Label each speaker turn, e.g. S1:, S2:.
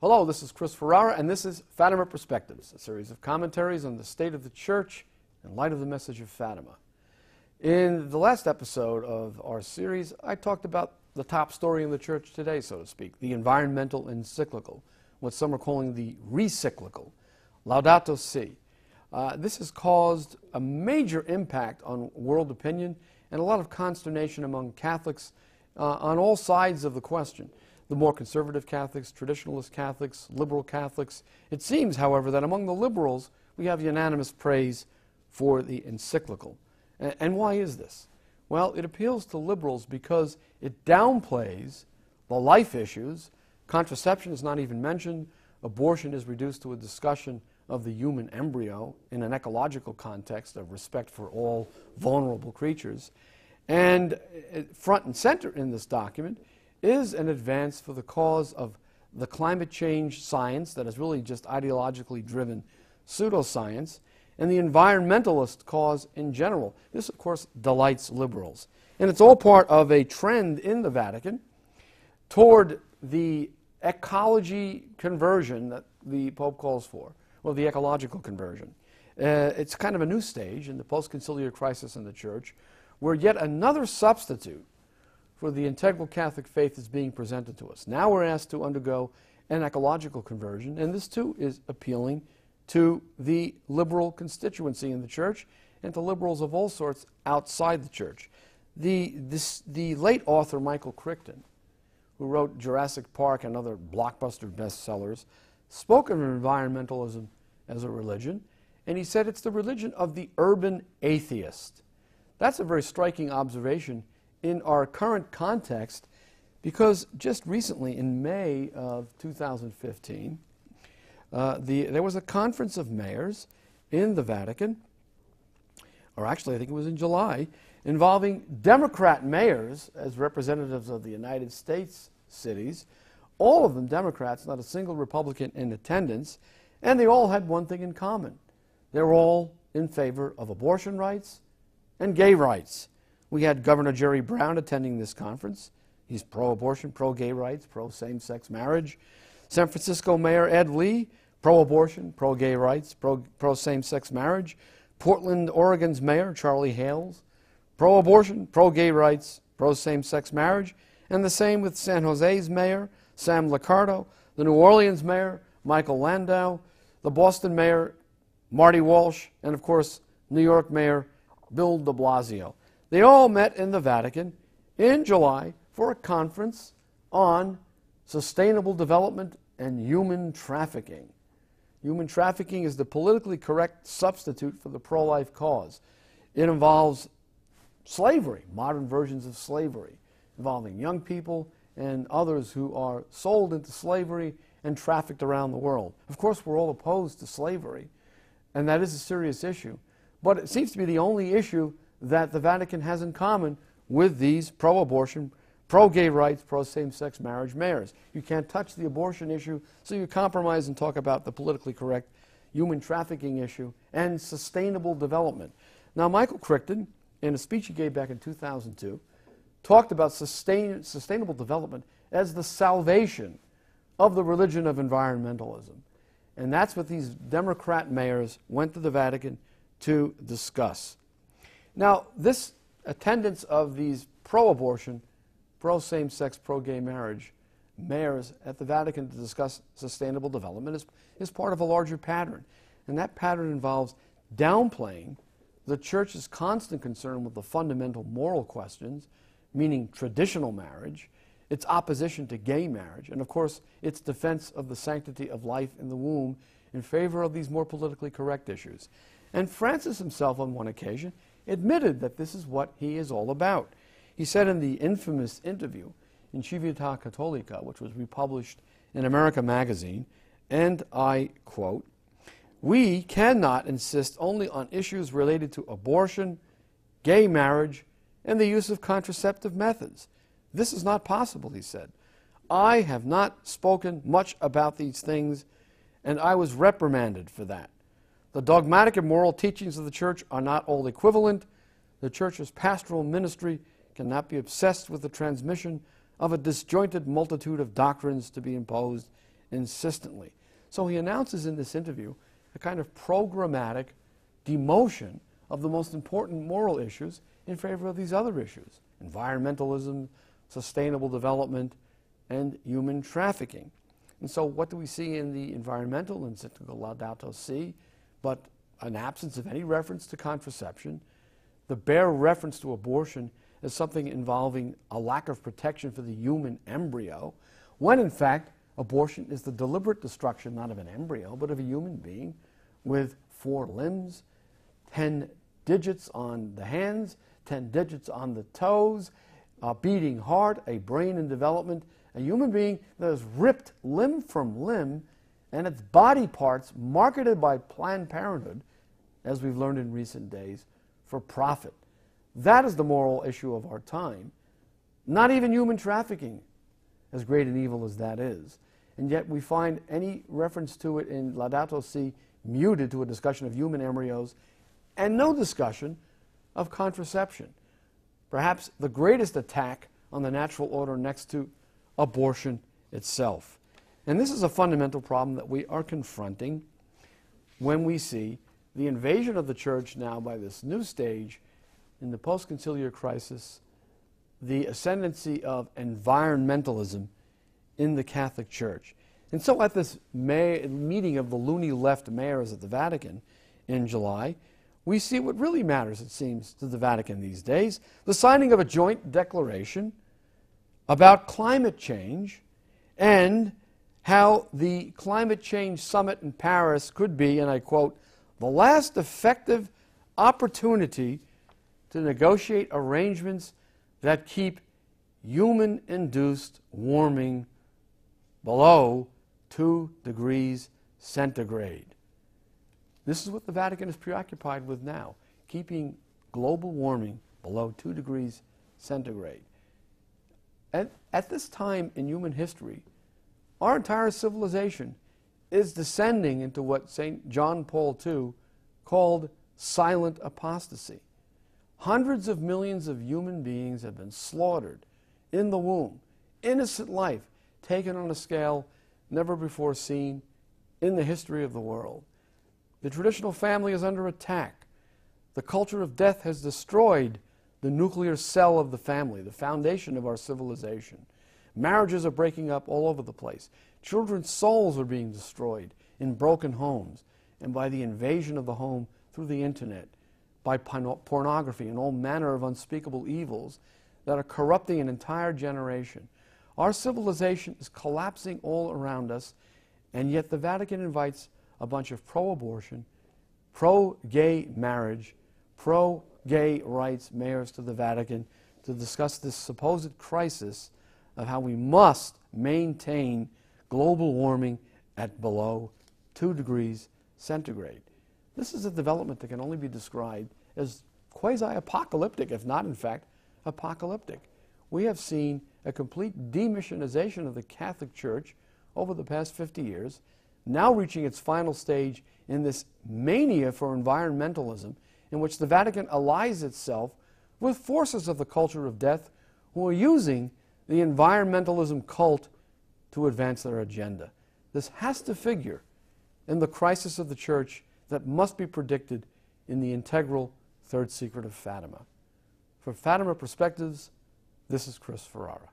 S1: Hello, this is Chris Ferrara, and this is Fatima Perspectives, a series of commentaries on the state of the Church in light of the message of Fatima. In the last episode of our series, I talked about the top story in the Church today, so to speak, the environmental encyclical, what some are calling the recyclical, Laudato Si. This has caused a major impact on world opinion and a lot of consternation among Catholics on all sides of the question. The more conservative Catholics, traditionalist Catholics, liberal Catholics. It seems, however, that among the liberals we have unanimous praise for the encyclical. And why is this? Well, it appeals to liberals because it downplays the life issues. Contraception is not even mentioned. Abortion is reduced to a discussion of the human embryo in an ecological context of respect for all vulnerable creatures. And front and center in this document is an advance for the cause of the climate change science that is really just ideologically driven pseudoscience, and the environmentalist cause in general. This, of course, delights liberals. And it's all part of a trend in the Vatican toward the ecology conversion that the Pope calls for, or the ecological conversion. It's kind of a new stage in the post-conciliar crisis in the Church, where yet another substitute for the integral Catholic faith is being presented to us. Now we're asked to undergo an ecological conversion, and this too is appealing to the liberal constituency in the Church and to liberals of all sorts outside the Church. The late author Michael Crichton, who wrote Jurassic Park and other blockbuster bestsellers, spoke of environmentalism as a religion, and he said it's the religion of the urban atheist. That's a very striking observation in our current context, because just recently, in May of 2015, there was a conference of mayors in the Vatican, or actually I think it was in July, involving Democrat mayors as representatives of the United States cities, all of them Democrats, not a single Republican in attendance, and they all had one thing in common. They were all in favor of abortion rights and gay rights. We had Governor Jerry Brown attending this conference. He's pro-abortion, pro-gay rights, pro-same-sex marriage. San Francisco Mayor Ed Lee, pro-abortion, pro-gay rights, pro-same-sex marriage. Portland, Oregon's Mayor Charlie Hales, pro-abortion, pro-gay rights, pro-same-sex marriage. And the same with San Jose's Mayor Sam Liccardo, the New Orleans Mayor Michael Landau, the Boston Mayor Marty Walsh, and of course New York Mayor Bill de Blasio. They all met in the Vatican in July for a conference on sustainable development and human trafficking. Human trafficking is the politically correct substitute for the pro-life cause. It involves slavery, modern versions of slavery, involving young people and others who are sold into slavery and trafficked around the world. Of course, we're all opposed to slavery, and that is a serious issue. But it seems to be the only issue that the Vatican has in common with these pro-abortion, pro-gay rights, pro-same-sex marriage mayors. You can't touch the abortion issue, so you compromise and talk about the politically correct human trafficking issue and sustainable development. Now, Michael Crichton, in a speech he gave back in 2002, talked about sustainable development as the salvation of the religion of environmentalism. And that's what these Democrat mayors went to the Vatican to discuss. Now, this attendance of these pro-abortion, pro-same-sex, pro-gay marriage mayors at the Vatican to discuss sustainable development is part of a larger pattern. And that pattern involves downplaying the Church's constant concern with the fundamental moral questions, meaning traditional marriage, its opposition to gay marriage, and of course its defense of the sanctity of life in the womb in favor of these more politically correct issues. And Francis himself on one occasion admitted that this is what he is all about. He said in the infamous interview in Civiltà Cattolica, which was republished in America magazine, and I quote, "We cannot insist only on issues related to abortion, gay marriage, and the use of contraceptive methods. This is not possible," he said. "I have not spoken much about these things, and I was reprimanded for that. The dogmatic and moral teachings of the Church are not all equivalent. The Church's pastoral ministry cannot be obsessed with the transmission of a disjointed multitude of doctrines to be imposed insistently. So he announces in this interview a kind of programmatic demotion of the most important moral issues in favor of these other issues: environmentalism, sustainable development, and human trafficking. And so what do we see in the environmental encyclical Laudato Si but an absence of any reference to contraception, the bare reference to abortion as something involving a lack of protection for the human embryo, when in fact abortion is the deliberate destruction not of an embryo but of a human being with 4 limbs, 10 digits on the hands, 10 digits on the toes, a beating heart, a brain in development, a human being that is ripped limb from limb, and its body parts marketed by Planned Parenthood, as we've learned in recent days, for profit. That is the moral issue of our time. Not even human trafficking, as great an evil as that is. And yet we find any reference to it in Laudato Si muted to a discussion of human embryos and no discussion of contraception. Perhaps the greatest attack on the natural order next to abortion itself. And this is a fundamental problem that we are confronting when we see the invasion of the church now by this new stage in the post-conciliar crisis, the ascendancy of environmentalism in the Catholic Church. And so at this meeting of the Looney left mayors at the Vatican in July, we see what really matters, it seems, to the Vatican these days: the signing of a joint declaration about climate change and how the climate change summit in Paris could be, and I quote, the last effective opportunity to negotiate arrangements that keep human-induced warming below 2 degrees centigrade. This is what the Vatican is preoccupied with now, keeping global warming below 2 degrees centigrade. And at this time in human history, our entire civilization is descending into what St. John Paul II called silent apostasy. Hundreds of millions of human beings have been slaughtered in the womb, innocent life taken on a scale never before seen in the history of the world. The traditional family is under attack. The culture of death has destroyed the nuclear cell of the family, the foundation of our civilization. Marriages are breaking up all over the place. Children's souls are being destroyed in broken homes and by the invasion of the home through the internet, by pornography and all manner of unspeakable evils that are corrupting an entire generation. Our civilization is collapsing all around us, and yet the Vatican invites a bunch of pro-abortion, pro-gay marriage, pro-gay rights mayors to the Vatican to discuss this supposed crisis of how we must maintain global warming at below 2 degrees centigrade. This is a development that can only be described as quasi-apocalyptic, if not, in fact, apocalyptic. We have seen a complete demissionization of the Catholic Church over the past 50 years, now reaching its final stage in this mania for environmentalism, in which the Vatican allies itself with forces of the culture of death who are using the environmentalism cult to advance their agenda. This has to figure in the crisis of the Church that must be predicted in the integral Third Secret of Fatima. For Fatima Perspectives, this is Chris Ferrara.